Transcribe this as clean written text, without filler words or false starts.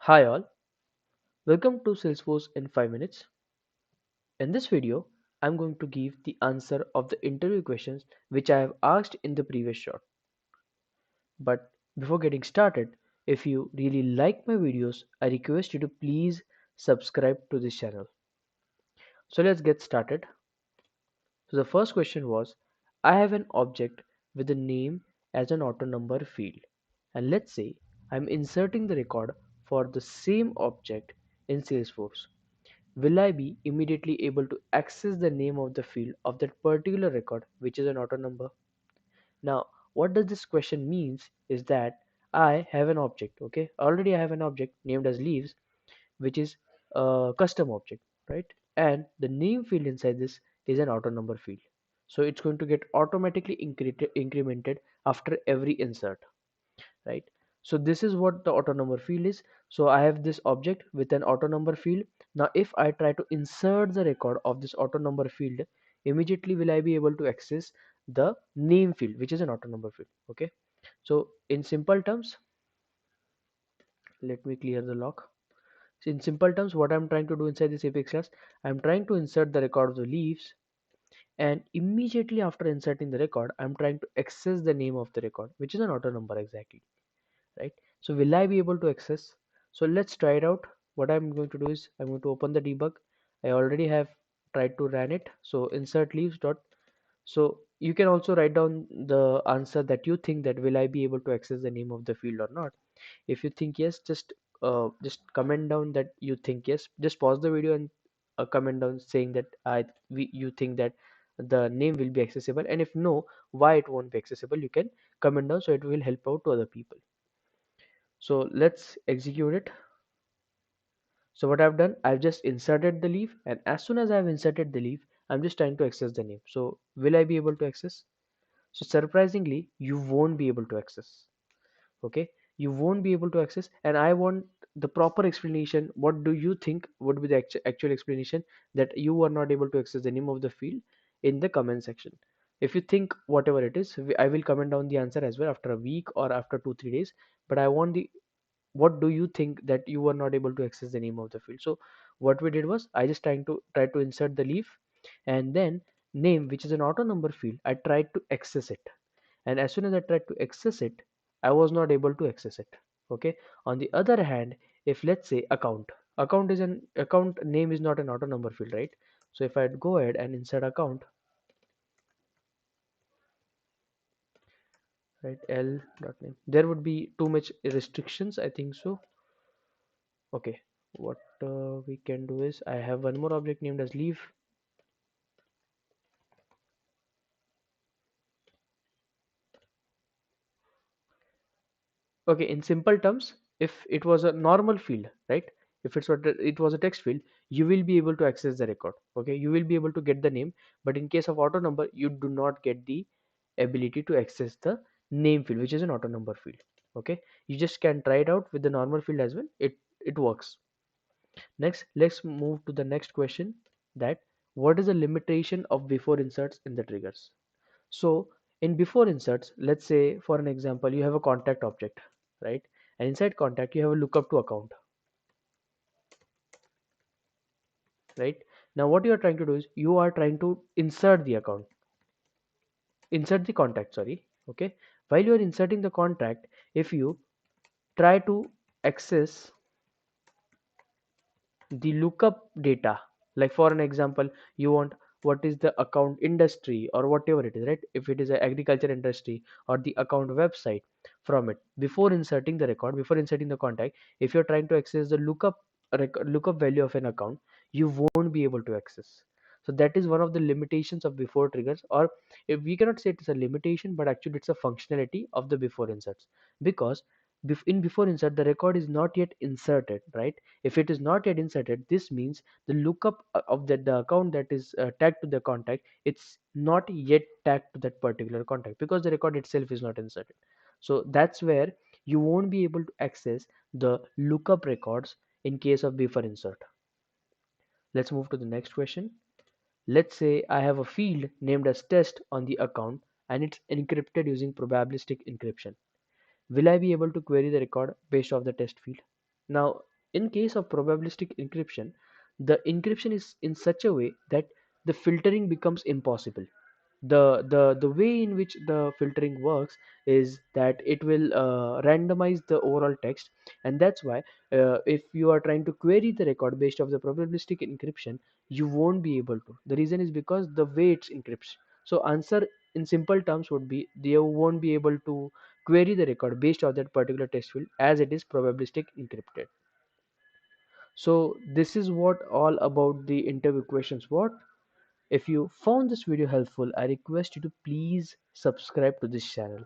Hi all, welcome to Salesforce in 5 minutes. In this video, I'm going to give the answer of the interview questions which I have asked in the previous shot. But before getting started, if you really like my videos, I request you to please subscribe to this channel. So let's get started. So the first question was, I have an object with a name as an auto number field. And let's say I'm inserting the record for the same object in Salesforce. Will I be immediately able to access the name of the field of that particular record, which is an auto number? Now, what does this question means is that I have an object, okay? Already I have an object named as leaves, which is a custom object, right? And the name field inside this is an auto number field. So it's going to get automatically incremented after every insert, right? So this is what the auto number field is. So I have this object with an auto number field. Now if I try to insert the record of this auto number field, immediately will I be able to access the name field, which is an auto number field. Okay, so in simple terms, let me clear the lock. So in simple terms, what I'm trying to do inside this apex class, I'm trying to insert the record of the leaves, and immediately after inserting the record, I'm trying to access the name of the record, which is an auto number exactly, right? So will I be able to access? So let's try it out. What I'm going to do is I'm going to open the debug. I already have tried to run it. So insert leaves dot. So you can also write down the answer that you think, that will I be able to access the name of the field or not. If you think yes, just comment down that you think yes. Just pause the video and comment down saying that you think that the name will be accessible, and if no, why it won't be accessible. You can comment down so it will help out to other people. So let's execute it. So what I've done, I've just inserted the leaf, and as soon as I've inserted the leaf, I'm just trying to access the name. So will I be able to access? So surprisingly, you won't be able to access. Okay, you won't be able to access, and I want the proper explanation. What do you think would be the actual explanation that you are not able to access the name of the field in the comment section? If you think whatever it is, I will comment down the answer as well after a week or after 2 3 days. But I want the, what do you think that you were not able to access the name of the field? So what we did was, I just try to insert the leaf, and then name, which is an auto number field, I tried to access it, and as soon as I tried to access it, I was not able to access it. Okay, on the other hand, if let's say account name is not an auto number field, right? So if I go ahead and insert account, right, l dot name, there would be too much restrictions, I think so. Okay, what we can do is, I have one more object named as leaf. Okay, in simple terms, if it was a normal field, right, if it was a text field, you will be able to access the record. Okay, you will be able to get the name, but in case of auto number, you do not get the ability to access the name field, which is an auto number field. Okay, you just can try it out with the normal field as well. It works. Next, let's move to the next question, that what is the limitation of before inserts in the triggers? So in before inserts, let's say for an example, you have a contact object, right? And inside contact, you have a lookup to account, right? Now what you are trying to do is, you are trying to insert the contact, sorry. Okay. While you are inserting the contact, if you try to access the lookup data, like for an example, you want what is the account industry or whatever it is, right? If it is an agriculture industry, or the account website, from it, before inserting the record, before inserting the contact, if you're trying to access the lookup value of an account, you won't be able to access. So that is one of the limitations of before triggers, or if we cannot say it's a limitation, but actually it's a functionality of the before inserts. Because in before insert, the record is not yet inserted, right? If it is not yet inserted, this means the lookup of the account that is tagged to the contact, it's not yet tagged to that particular contact, because the record itself is not inserted. So that's where you won't be able to access the lookup records in case of before insert. Let's move to the next question. Let's say I have a field named as test on the account, and it's encrypted using probabilistic encryption. Will I be able to query the record based off the test field? Now In case of probabilistic encryption, the encryption is in such a way that the filtering becomes impossible. The way in which the filtering works is that it will randomize the overall text, and that's why if you are trying to query the record based off the probabilistic encryption, you won't be able to. The reason is because the way it's encrypts. So answer in simple terms would be you won't be able to query the record based off that particular text field as it is probabilistic encrypted. So this is what all about the interview questions. What if you found this video helpful, I request you to please subscribe to this channel.